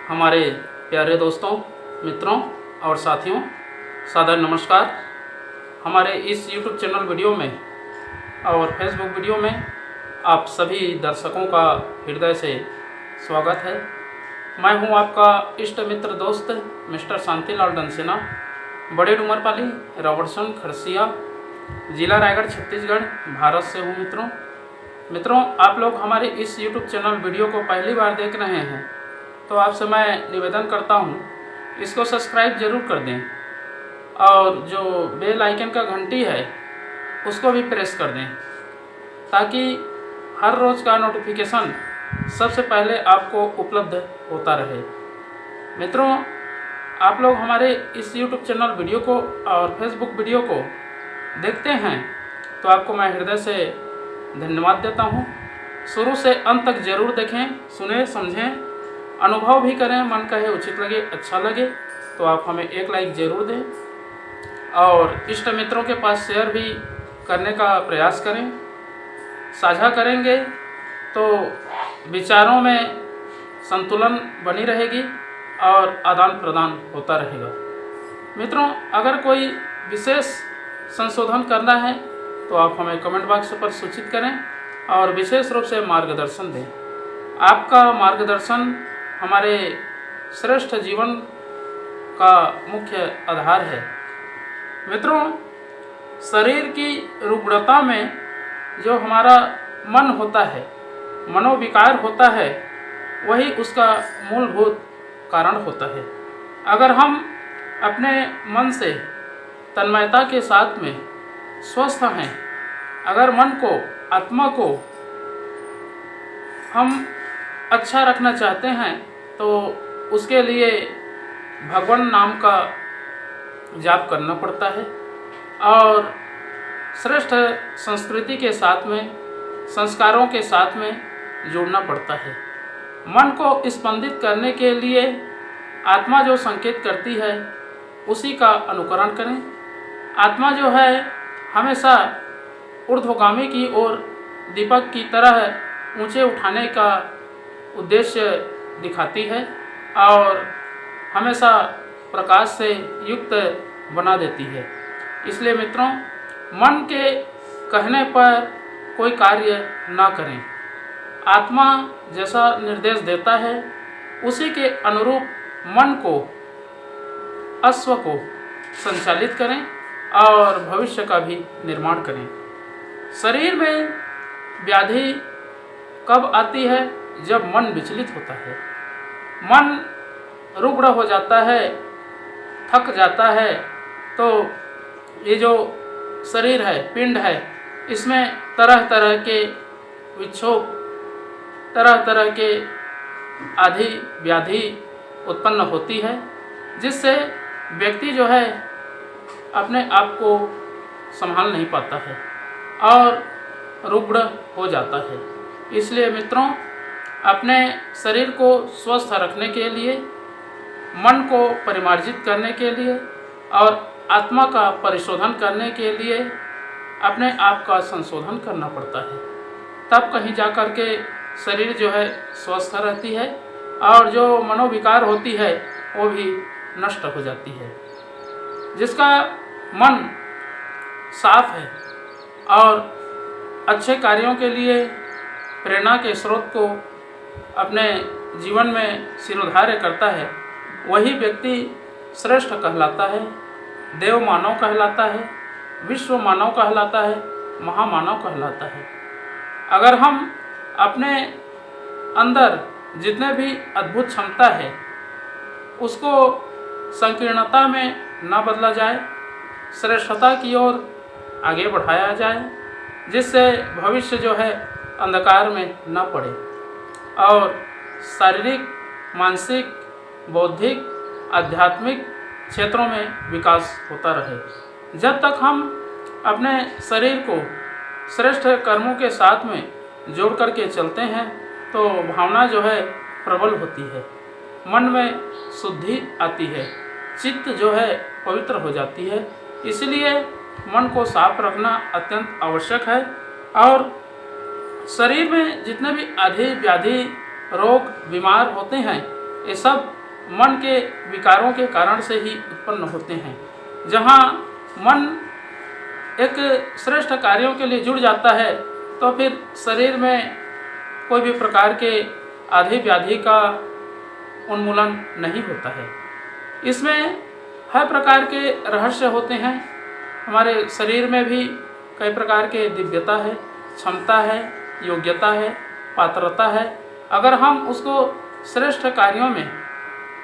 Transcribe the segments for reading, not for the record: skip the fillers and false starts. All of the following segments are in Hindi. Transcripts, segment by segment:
हमारे प्यारे दोस्तों, मित्रों और साथियों, सादर नमस्कार। हमारे इस YouTube चैनल वीडियो में और फेसबुक वीडियो में आप सभी दर्शकों का हृदय से स्वागत है। मैं हूं आपका इष्ट मित्र दोस्त मिस्टर शांतिलाल डंसेना, बड़े डूमरपाली, रॉबर्टसन, खरसिया, जिला रायगढ़, छत्तीसगढ़, भारत से हूं। मित्रों, आप लोग हमारे इस YouTube चैनल वीडियो को पहली बार देख रहे हैं तो आपसे मैं निवेदन करता हूं, इसको सब्सक्राइब जरूर कर दें और जो बेल आइकन का घंटी है उसको भी प्रेस कर दें ताकि हर रोज़ का नोटिफिकेशन सबसे पहले आपको उपलब्ध होता रहे। मित्रों, आप लोग हमारे इस YouTube चैनल वीडियो को और फेसबुक वीडियो को देखते हैं तो आपको मैं हृदय से धन्यवाद देता हूं। शुरू से अंत तक जरूर देखें, सुने, समझें, अनुभव भी करें। मन कहे, उचित लगे, अच्छा लगे तो आप हमें एक लाइक ज़रूर दें और इष्ट मित्रों के पास शेयर भी करने का प्रयास करें। साझा करेंगे तो विचारों में संतुलन बनी रहेगी और आदान प्रदान होता रहेगा। मित्रों, अगर कोई विशेष संशोधन करना है तो आप हमें कमेंट बॉक्स पर सूचित करें और विशेष रूप से मार्गदर्शन दें। आपका मार्गदर्शन हमारे श्रेष्ठ जीवन का मुख्य आधार है। मित्रों, शरीर की रुग्णता में जो हमारा मन होता है, मनोविकार होता है, वही उसका मूलभूत कारण होता है। अगर हम अपने मन से तन्मयता के साथ में स्वस्थ हैं, अगर मन को, आत्मा को हम अच्छा रखना चाहते हैं तो उसके लिए भगवान नाम का जाप करना पड़ता है और श्रेष्ठ संस्कृति के साथ में, संस्कारों के साथ में जुड़ना पड़ता है। मन को स्पंदित करने के लिए आत्मा जो संकेत करती है उसी का अनुकरण करें। आत्मा जो है हमेशा ऊर्ध्वगामी की ओर दीपक की तरह ऊंचे उठाने का उद्देश्य दिखाती है और हमेशा प्रकाश से युक्त बना देती है। इसलिए मित्रों, मन के कहने पर कोई कार्य ना करें। आत्मा जैसा निर्देश देता है उसी के अनुरूप मन को, अश्व को संचालित करें और भविष्य का भी निर्माण करें। शरीर में व्याधि कब आती है? जब मन विचलित होता है, मन रुग्ण हो जाता है, थक जाता है, तो ये जो शरीर है, पिंड है, इसमें तरह तरह के विक्षोभ, तरह तरह के आदि व्याधि उत्पन्न होती है, जिससे व्यक्ति जो है अपने आप को संभाल नहीं पाता है और रुग्ण हो जाता है। इसलिए मित्रों, अपने शरीर को स्वस्थ रखने के लिए, मन को परिमार्जित करने के लिए और आत्मा का परिशोधन करने के लिए अपने आप का संशोधन करना पड़ता है। तब कहीं जा कर के शरीर जो है स्वस्थ रहती है और जो मनोविकार होती है वो भी नष्ट हो जाती है। जिसका मन साफ है और अच्छे कार्यों के लिए प्रेरणा के स्रोत को अपने जीवन में सिरोधार्य करता है, वही व्यक्ति श्रेष्ठ कहलाता है, देव मानव कहलाता है, विश्व मानव कहलाता है, महामानव कहलाता है। अगर हम अपने अंदर जितने भी अद्भुत क्षमता है उसको संकीर्णता में न बदला जाए, श्रेष्ठता की ओर आगे बढ़ाया जाए, जिससे भविष्य जो है अंधकार में न पड़े और शारीरिक, मानसिक, बौद्धिक, आध्यात्मिक क्षेत्रों में विकास होता रहे। जब तक हम अपने शरीर को श्रेष्ठ कर्मों के साथ में जोड़ करके चलते हैं तो भावना जो है प्रबल होती है, मन में शुद्धि आती है, चित्त जो है पवित्र हो जाती है। इसलिए मन को साफ रखना अत्यंत आवश्यक है और शरीर में जितने भी आदि व्याधि, रोग, बीमार होते हैं ये सब मन के विकारों के कारण से ही उत्पन्न होते हैं। जहाँ मन एक श्रेष्ठ कार्यों के लिए जुड़ जाता है तो फिर शरीर में कोई भी प्रकार के आधि व्याधि का उन्मूलन नहीं होता है। इसमें हर प्रकार के रहस्य होते हैं। हमारे शरीर में भी कई प्रकार के दिव्यता है, क्षमता है, योग्यता है, पात्रता है। अगर हम उसको श्रेष्ठ कार्यों में,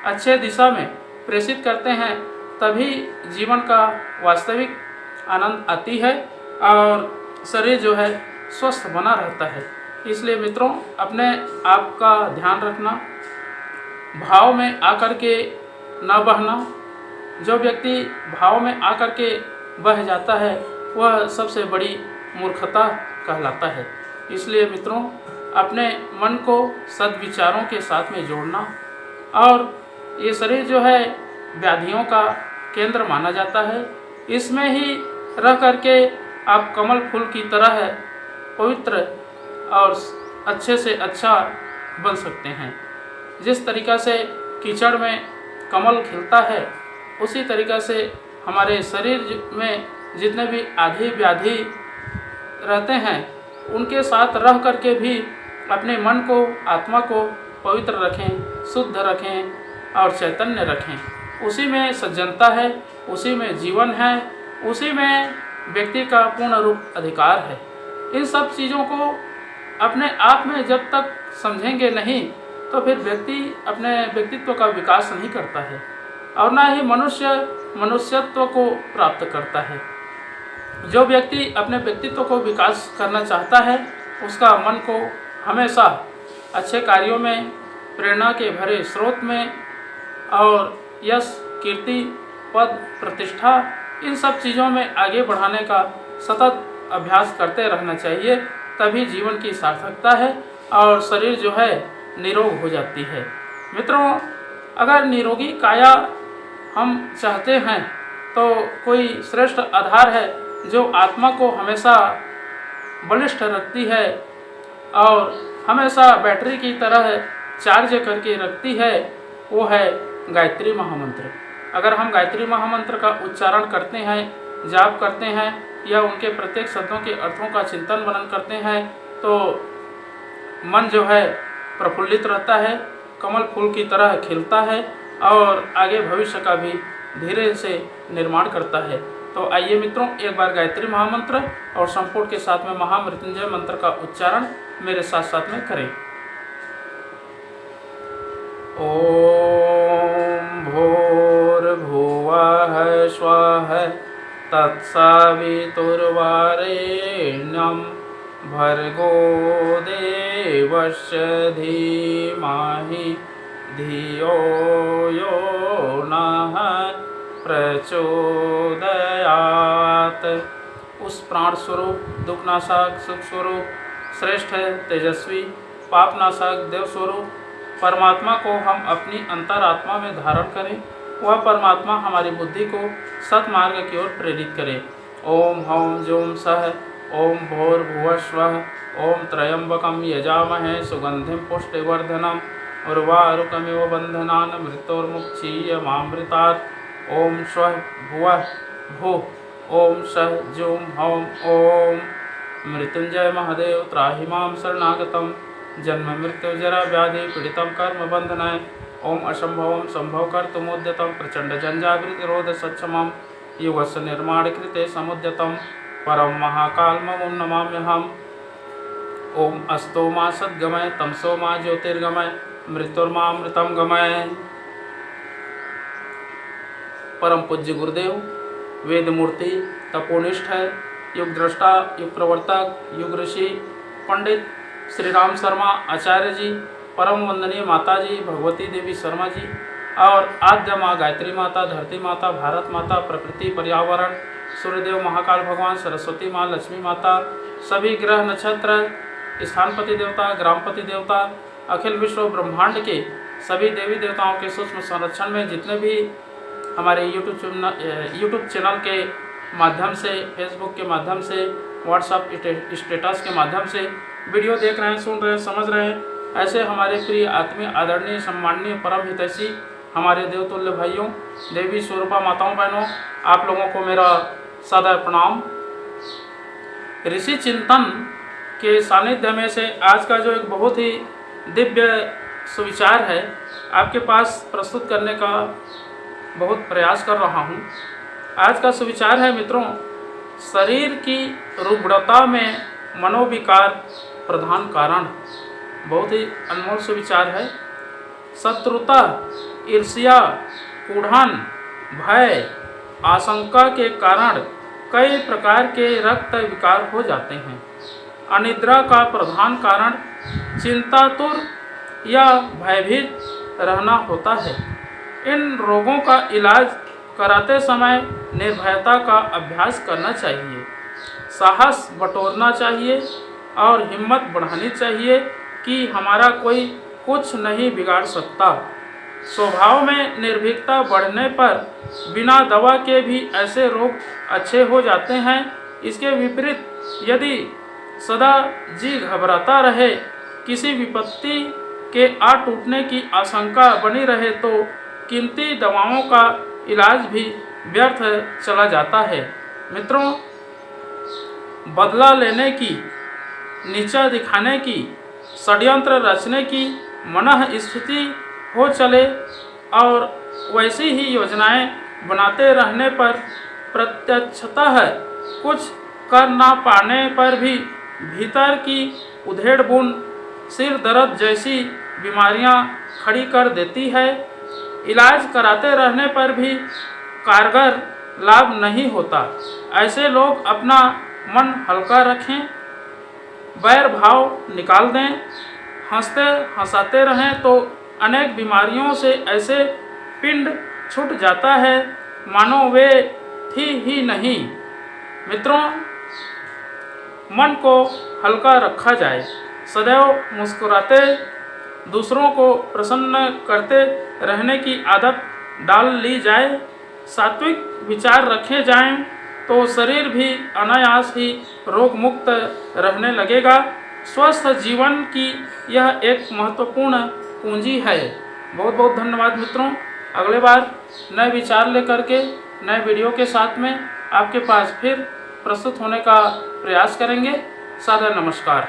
अच्छे दिशा में प्रेषित करते हैं तभी जीवन का वास्तविक आनंद आती है और शरीर जो है स्वस्थ बना रहता है। इसलिए मित्रों, अपने आप का ध्यान रखना, भाव में आकर के न बहना। जो व्यक्ति भाव में आकर के बह जाता है वह सबसे बड़ी मूर्खता कहलाता है। इसलिए मित्रों, अपने मन को सद्विचारों के साथ में जोड़ना। और ये शरीर जो है व्याधियों का केंद्र माना जाता है। इसमें ही रह करके आप कमल फूल की तरह पवित्र और अच्छे से अच्छा बन सकते हैं। जिस तरीक़ा से कीचड़ में कमल खिलता है उसी तरीक़ा से हमारे शरीर में जितने भी आधि व्याधि रहते हैं उनके साथ रह करके भी अपने मन को, आत्मा को पवित्र रखें, शुद्ध रखें और चैतन्य रखें। उसी में सज्जनता है, उसी में जीवन है, उसी में व्यक्ति का पूर्ण रूप अधिकार है। इन सब चीज़ों को अपने आप में जब तक समझेंगे नहीं तो फिर व्यक्ति अपने व्यक्तित्व का विकास नहीं करता है और ना ही मनुष्य मनुष्यत्व को प्राप्त करता है। जो व्यक्ति अपने व्यक्तित्व को विकास करना चाहता है उसका मन को हमेशा अच्छे कार्यों में, प्रेरणा के भरे स्रोत में और यश, कीर्ति, पद, प्रतिष्ठा, इन सब चीज़ों में आगे बढ़ाने का सतत अभ्यास करते रहना चाहिए। तभी जीवन की सार्थकता है और शरीर जो है निरोग हो जाती है। मित्रों, अगर निरोगी काया हम चाहते हैं तो कोई श्रेष्ठ आधार है जो आत्मा को हमेशा बलिष्ठ रखती है और हमेशा बैटरी की तरह चार्ज करके रखती है, वो है गायत्री महामंत्र। अगर हम गायत्री महामंत्र का उच्चारण करते हैं, जाप करते हैं या उनके प्रत्येक शब्दों के अर्थों का चिंतन मनन करते हैं तो मन जो है प्रफुल्लित रहता है, कमल फूल की तरह खिलता है और आगे भविष्य का भी धीरे से निर्माण करता है। तो आइए मित्रों, एक बार गायत्री महामंत्र और संपूर्ण के साथ में महामृत्युंजय मंत्र का उच्चारण मेरे साथ साथ में करें। ओम भूर्भुवः स्वः तत्सवितुर्वरेण्यं भर्गो देवस्य धीमहि धियो यो नः प्रचोदयात्। उस प्राण स्वरूप, दुखनाशक, सुख स्वरूप, श्रेष्ठ, तेजस्वी, पापनाशक, देव स्वरूप परमात्मा को हम अपनी अंतरात्मा में धारण करें। वह परमात्मा हमारी बुद्धि को सत्मार्ग की ओर प्रेरित करे। ओम हौं जूं सः ओम भूर्भुवः स्वः ओम त्र्यंबकं यजामहे सुगंधिं पुष्टिवर्धनम् उर्वारुकमिव बन्धनान् मृत्योर्मुक्षीयमामृतात्। ओम स्वः भुवः भुः ओम सः जूं हौं ओम मृत्युंजय महादेव त्राहि मां शरणागतं जन्म मृत्यु जरा व्याधि पीड़ितं कर्म बंधनाय। ओम असंभवं संभव कर्तुमुद्यतं प्रचंड जंजागृति रोध सक्षमं युगस्य निर्माण कृते समुद्यतं परम महाकालमं नमाम्यहम्। ओम अस्तो मा सद्गमय तमसो मा ज्योतिर्गमय मृत्युर्मामृतं गमय। परम पूज्य गुरुदेव वेद मूर्ति, तपोनिष्ठ, युग दृष्टा, युग प्रवर्तक, युग ऋषि पंडित श्री राम शर्मा आचार्य जी, परम वंदनीय माता जी भगवती देवी शर्मा जी और आद्य माँ गायत्री माता, धरती माता, भारत माता, प्रकृति, पर्यावरण, सूर्यदेव, महाकाल भगवान, सरस्वती माँ, लक्ष्मी माता, सभी ग्रह नक्षत्र, स्थानपति देवता, ग्रामपति देवता, अखिल विश्व ब्रह्मांड के सभी देवी देवताओं के सूक्ष्म संरक्षण में जितने भी हमारे यूट्यूब चैनल के माध्यम से, फेसबुक के माध्यम से, व्हाट्सएप स्टेटस के माध्यम से वीडियो देख रहे हैं, सुन रहे हैं, समझ रहे हैं, ऐसे हमारे प्रिय आत्मीय आदरणीय सम्माननीय परम हितैषी हमारे देवतुल्य भाइयों, देवी स्वरूपा माताओं बहनों, आप लोगों को मेरा सादर प्रणाम। ऋषि चिंतन के सानिध्य में से आज का जो एक बहुत ही दिव्य सुविचार है आपके पास प्रस्तुत करने का बहुत प्रयास कर रहा हूँ। आज का सुविचार है मित्रों, शरीर की रुग्णता में मनोविकार प्रधान कारण। बहुत ही अनमोल सुविचार है। शत्रुता, ईर्ष्या, कुढ़न, भय, आशंका के कारण कई प्रकार के रक्त विकार हो जाते हैं। अनिद्रा का प्रधान कारण चिंतातुर या भयभीत रहना होता है। इन रोगों का इलाज कराते समय निर्भयता का अभ्यास करना चाहिए, साहस बटोरना चाहिए और हिम्मत बढ़ानी चाहिए कि हमारा कोई कुछ नहीं बिगाड़ सकता। स्वभाव में निर्भीकता बढ़ने पर बिना दवा के भी ऐसे रोग अच्छे हो जाते हैं। इसके विपरीत यदि सदा जी घबराता रहे, किसी विपत्ति के आ टूटने की आशंका बनी रहे तो कीमती दवाओं का इलाज भी व्यर्थ चला जाता है। मित्रों, बदला लेने की, नीचा दिखाने की, षड्यंत्र रचने की मनः स्थिति हो चले और वैसी ही योजनाएं बनाते रहने पर प्रत्यक्षतः कुछ कर ना पाने पर भी भीतर की उधेड़ बुन सिर दर्द जैसी बीमारियां खड़ी कर देती है। इलाज कराते रहने पर भी कारगर लाभ नहीं होता। ऐसे लोग अपना मन हल्का रखें, बैर भाव निकाल दें, हंसते हंसाते रहें तो अनेक बीमारियों से ऐसे पिंड छूट जाता है मानो वे थी ही नहीं। मित्रों, मन को हल्का रखा जाए, सदैव मुस्कुराते दूसरों को प्रसन्न करते रहने की आदत डाल ली जाए, सात्विक विचार रखे जाएं तो शरीर भी अनायास ही रोग मुक्त रहने लगेगा। स्वस्थ जीवन की यह एक महत्वपूर्ण पूंजी है। बहुत बहुत धन्यवाद मित्रों। अगले बार नए विचार लेकर के नए वीडियो के साथ में आपके पास फिर प्रस्तुत होने का प्रयास करेंगे। सादर नमस्कार।